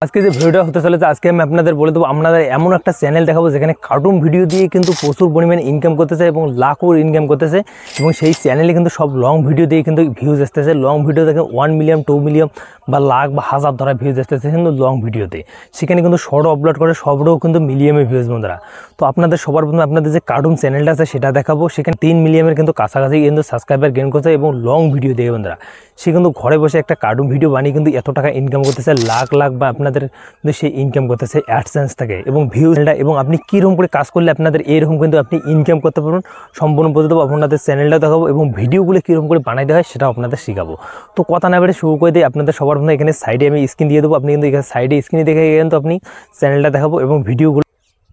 আজকে যে ভিডিওটা হতে চলেছে আজকে আমি আপনাদের বলে দেবো আপনাদের এমন একটা চ্যানেল দেখাবো যেখানে কার্টুন ভিডিও দিয়ে কিন্তু প্রচুর পরিমাণে ইনকাম করতেছে এবং লাখো ইনকাম করতেছে এবং সেই চ্যানেলে কিন্তু সব লং ভিডিও দিয়ে কিন্তু ভিউজ আসতেছে। লং ভিডিও দেখে 1 মিলিয়ন 2 মিলিয়ন বা লাখ বা হাজার ধরা ভিউজ আসতেছে কিন্তু লং ভিডিওতে। সেখানে কিন্তু শর্ট আপলোড করে সবটাও কিন্তু মিলিয়মে ভিউজ বন্ধুরা। তো আপনাদের সবার প্রথমে আপনাদের যে কার্টুন চ্যানেলটা আছে সেটা দেখাবো। সেখানে 3 মিলিয়নের কিন্তু কাছাকাছি কিন্তু সাবস্ক্রাইবার গেইন করছে এবং লং ভিডিও দিয়ে বন্ধুরা। সে কিন্তু ঘরে বসে একটা কার্টুন ভিডিও বানিয়ে কিন্তু এত টাকা ইনকাম করতেছে, লাখ লাখ বা আপনাদের কিন্তু সেই ইনকাম করতেছে অ্যাডসেন্স থেকে এবং ভিউজটা। এবং আপনি কীরকম করে কাজ করলে আপনাদের এইরকম কিন্তু আপনি ইনকাম করতে পারবেন সম্পূর্ণ পদ্ধতি আপনাদের চ্যানেলটা দেখাবো এবং ভিডিওগুলো কীরকম করে বানাইতে হয় সেটাও আপনাদের শেখাবো। তো কথা না বেড়ে শুরু করে দিই। আপনাদের সবার প্রথমে এখানে সাইডে আমি স্ক্রিন দিয়ে দেবো, আপনি কিন্তু এখানে সাইডে স্ক্রিনে দেখে কিন্তু আপনি চ্যানেলটা দেখাবো এবং ভিডিওগুলো।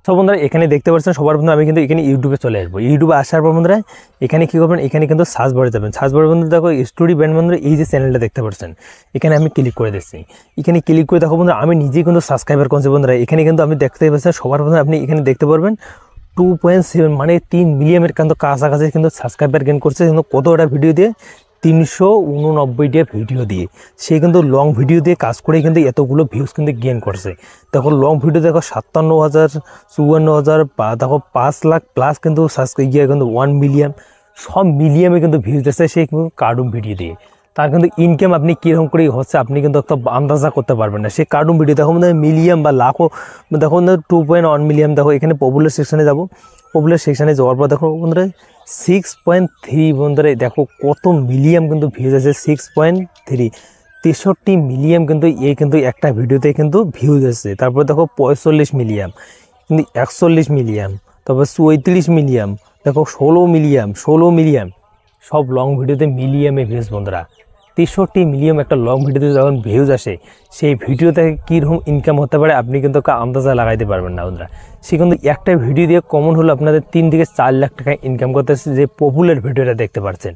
সব বন্ধুরা এখানে দেখতে পাচ্ছেন সবার প্রথমে আমি কিন্তু এখানে ইউটিউবে চলে আসবো। ইউটিউবে আসার পর বন্ধুরা এখানে কী করবেন, এখানে কিন্তু সার্চ বারে যাবেন। সার্চ বারে বন্ধুরা দেখো স্টোরি ব্যান্ড বন্ধুরা এই যে চ্যানেলটা দেখতে পাচ্ছেন এখানে আমি ক্লিক করে দিচ্ছি। এখানে ক্লিক করে দেখো বন্ধুরা আমি নিজেই কিন্তু সাবস্ক্রাইবার করছি বন্ধুরা। এখানে কিন্তু আমি দেখতে পাচ্ছেন সবার প্রথমে আপনি এখানে দেখতে পারবেন 2.7 মানে 3 মিলিয়নের কিন্তু কাছাকাছি কিন্তু সাবস্ক্রাইবার গেইন করছে কিন্তু কতটা ভিডিও দিয়ে 389টা ভিডিও দিয়ে। সে কিন্তু লং ভিডিও দিয়ে কাজ করে কিন্তু এতগুলো ভিউজ কিন্তু গেইন করছে। দেখো লং ভিডিও দেখো 57,000 54,000 দেখো 5 লাখ প্লাস কিন্তু সাবস্ক্রাইব কিন্তু 1 মিলিয়ন সব মিলিয়নে কিন্তু ভিউজ দিচ্ছে সে কিন্তু কার্টুন ভিডিও দিয়ে। তার কিন্তু ইনকাম আপনি কীরকম করে হচ্ছে আপনি কিন্তু একটা আন্দাজা করতে পারবেন না। সে কার্টুন ভিডিও দেখো মানে মিলিয়ন বা লাখো দেখো 2.1 মিলিয়ন। দেখো এখানে পপুলার সেকশানে যাবো। পপুলার সেকশানে যাওয়ার পর দেখো বন্ধুরা 6.3 বন্ধুরা দেখো কত মিলিয়ন কিন্তু ভিউজ আছে। 6.3 63 মিলিয়ন কিন্তু এই কিন্তু একটা ভিডিওতে কিন্তু ভিউজ আছে। তারপর দেখো 45 মিলিয়ন কিন্তু 41 মিলিয়ন, তারপর 34 মিলিয়ন, দেখো 16 মিলিয়ন সব লং ভিডিওতে মিলিয়নে ভিউজ বন্ধুরা। 63 মিলিয়ন একটা লং ভিডিওতে যখন ভিউজ আসে সেই ভিডিও থেকে কীরকম ইনকাম হতে পারে আপনি কিন্তু আন্দাজা লাগাইতে পারবেন না বন্ধুরা। সে কিন্তু একটা ভিডিও দিয়ে কমন হলো আপনাদের 3 থেকে 4 লাখ টাকা ইনকাম করতেছে। যে পপুলার ভিডিওটা দেখতে পাচ্ছেন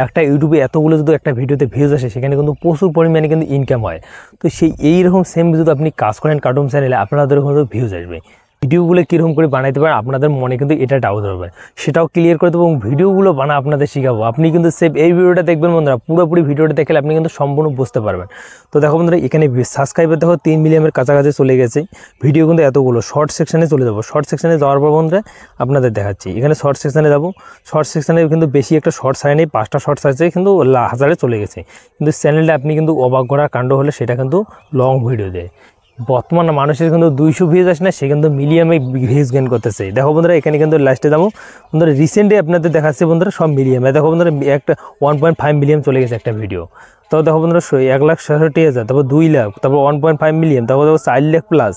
একটা ইউটিউবে এতগুলো যদি একটা ভিডিওতে ভিউজ আসে সেখানে কিন্তু প্রচুর পরিমাণে কিন্তু ইনকাম হয়। তো সেই এইরকম সেম যদি আপনি কাজ করেন কার্টুন চ্যানেলে আপনাদের কিন্তু ভিউজ আসবে। ভিডিওগুলো কীরকম করে বানাইতে পারেন আপনাদের মনে কিন্তু এটা ডাউট হবে, সেটাও ক্লিয়ার করে দেবো এবং ভিডিওগুলো বানা আপনাদের শেখাবো। আপনি কিন্তু সেভ এই ভিডিওটা দেখবেন বন্ধুরা, পুরোপুরি ভিডিওটা দেখলে আপনি কিন্তু সম্পূর্ণ বুঝতে পারবেন। তো দেখো বন্ধুরা এখানে সাবস্ক্রাইবার দেখো 3 মিলিয়নের কাছাকাছি চলে গেছে। ভিডিও কিন্তু এতগুলো শর্ট সেকশানে চলে যাবো। শর্ট সেকশানে যাওয়ার পর বন্ধুরা আপনাদের দেখাচ্ছি এখানে শর্ট সেকশানে যাবো। শর্ট সেকশানে কিন্তু বেশি একটা শর্ট ছাড়ে নেই, 5টা শর্ট ছাড়ছে কিন্তু হাজারে চলে গেছে। কিন্তু চ্যানেলটা আপনি কিন্তু অবাক করার কাণ্ড হলে সেটা কিন্তু লং ভিডিও দেয়। বর্তমানে মানুষের কিন্তু 200 ভিউজ আসে না, সে কিন্তু মিলিয়নে ভিউজ গেইন করতেছে। দেখো বন্ধুরা এখানে কিন্তু লাস্টে যাবো বন্ধুরা রিসেন্টলি আপনাদের দেখাচ্ছে বন্ধুরা সব মিলিয়নে। দেখো বন্ধুরা একটা 1.5 মিলিয়ন চলে গেছে একটা ভিডিও। তো দেখো বন্ধুরা 1,66,000, তারপর 2 লাখ, তারপর 1.5 মিলিয়ন, তারপর 4 লাখ প্লাস।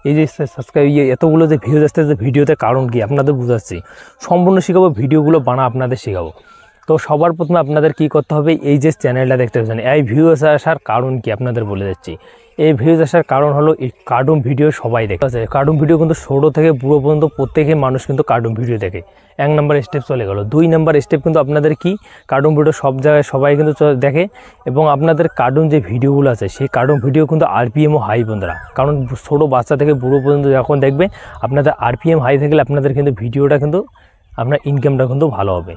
এই যে সাবস্ক্রাইব এতগুলো যে ভিউজ আসতেছে ভিডিওতে কারণ কি আপনাদের বুঝাচ্ছি, সম্পূর্ণ শেখাবো, ভিডিওগুলো বানা আপনাদের শেখাবো। তো সবার প্রথমে আপনাদের কি করতে হবে, এই যে চ্যানেলটা দেখতে পাচ্ছেন এই ভিউজ আসার কারণ কি আপনাদের বলে যাচ্ছি। এই ভিউজ আসার কারণ হলো এই কার্টুন ভিডিও সবাই দেখে। কার্টুন ভিডিও কিন্তু ছোটো থেকে বুড়ো পর্যন্ত প্রত্যেকেই মানুষ কিন্তু কার্টুন ভিডিও দেখে। 1 নম্বর স্টেপ চলে গেল। 2 নম্বর স্টেপ কিন্তু আপনাদের কি কার্টুন ভিডিও সব জায়গায় সবাই কিন্তু দেখে এবং আপনাদের কার্টুন যে ভিডিওগুলো আছে সেই কার্টুন ভিডিও কিন্তু আরপিএমও হাই বন্ধুরা। কারণ ছোটো বাচ্চা থেকে বুড়ো পর্যন্ত যখন দেখবে আপনাদের আরপিএম হাই থাকলে আপনাদের কিন্তু ভিডিওটা কিন্তু আপনার ইনকামটা কিন্তু ভালো হবে।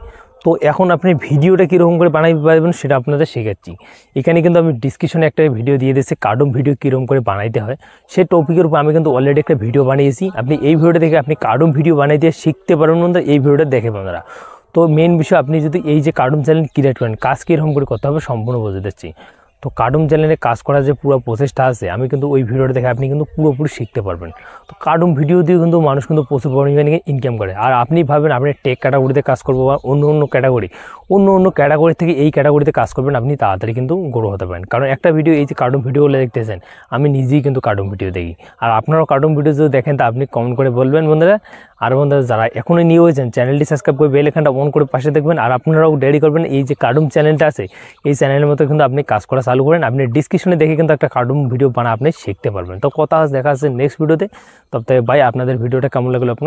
তো এখন আপনি ভিডিওটা কীরকম করে বানাই পারবেন সেটা আপনাদের শেখাচ্ছি। এখানে কিন্তু আমি ডিসক্রিপশনে একটা ভিডিও দিয়ে দিয়েছি কার্টুন ভিডিও কীরকম করে বানাইতে হয় সেই টপিকের উপর আমি কিন্তু অলরেডি একটা ভিডিও বানিয়েছি। আপনি এই ভিডিওটা দেখে আপনি কার্টুন ভিডিও বানাইতে শিখতে পারবেন বন্ধুরা, এই ভিডিওটা দেখে বন্ধুরা। তো মেন বিষয় আপনি যদি এই যে কার্টুন চ্যানেল ক্রিয়েট করেন কাজ কীরকম করে করতে হবে সম্পূর্ণ বলে দিচ্ছি। তো কার্টুন চ্যানেলে কাজ করার যে পুরো প্রসেসটা আছে আমি কিন্তু ওই ভিডিওটা দেখে আপনি কিন্তু পুরোপুরি শিখতে পারবেন। তো কার্টুন ভিডিও দিয়ে কিন্তু মানুষ কিন্তু প্রচুর পরিমাণে ইনকাম করে। আর আপনি ভাবেন আপনি টেক ক্যাটাগরিতে কাজ করবো বা অন্য ক্যাটাগরি থেকে এই ক্যাটাগরিতে কাজ করবেন আপনি তাড়াতাড়ি কিন্তু গ্রো হতে পারেন। কারণ একটা ভিডিও এই যে কার্টুন ভিডিওগুলো দেখতেছেন আমি নিজেই কিন্তু কার্টুন ভিডিও দেখি। আর আপনারাও কার্টুন ভিডিও যদি দেখেন তা আপনি কমেন্ট করে বলবেন বন্ধুরা। আর বন্ধুরা যারা এখনই নিয়ে হয়েছেন চ্যানেলটি সাবস্ক্রাইব করে বেল আইকনটা অন করে পাশে দেখবেন। আর আপনারাও রেডি করবেন এই যে কার্টুন চ্যানেলটা আছে এই চ্যানেলের মতো কিন্তু আপনি কাজ করা চালু করেন। আপনি ডিসক্রিপশনে দেখে কিন্তু একটা কার্টুন ভিডিও বানা আপনি শিখতে পারবেন। তো কথা দেখা আছে নেক্সট ভিডিওতে। তবে বাই, আপনাদের ভিডিওটা কেমন লাগলো আপনার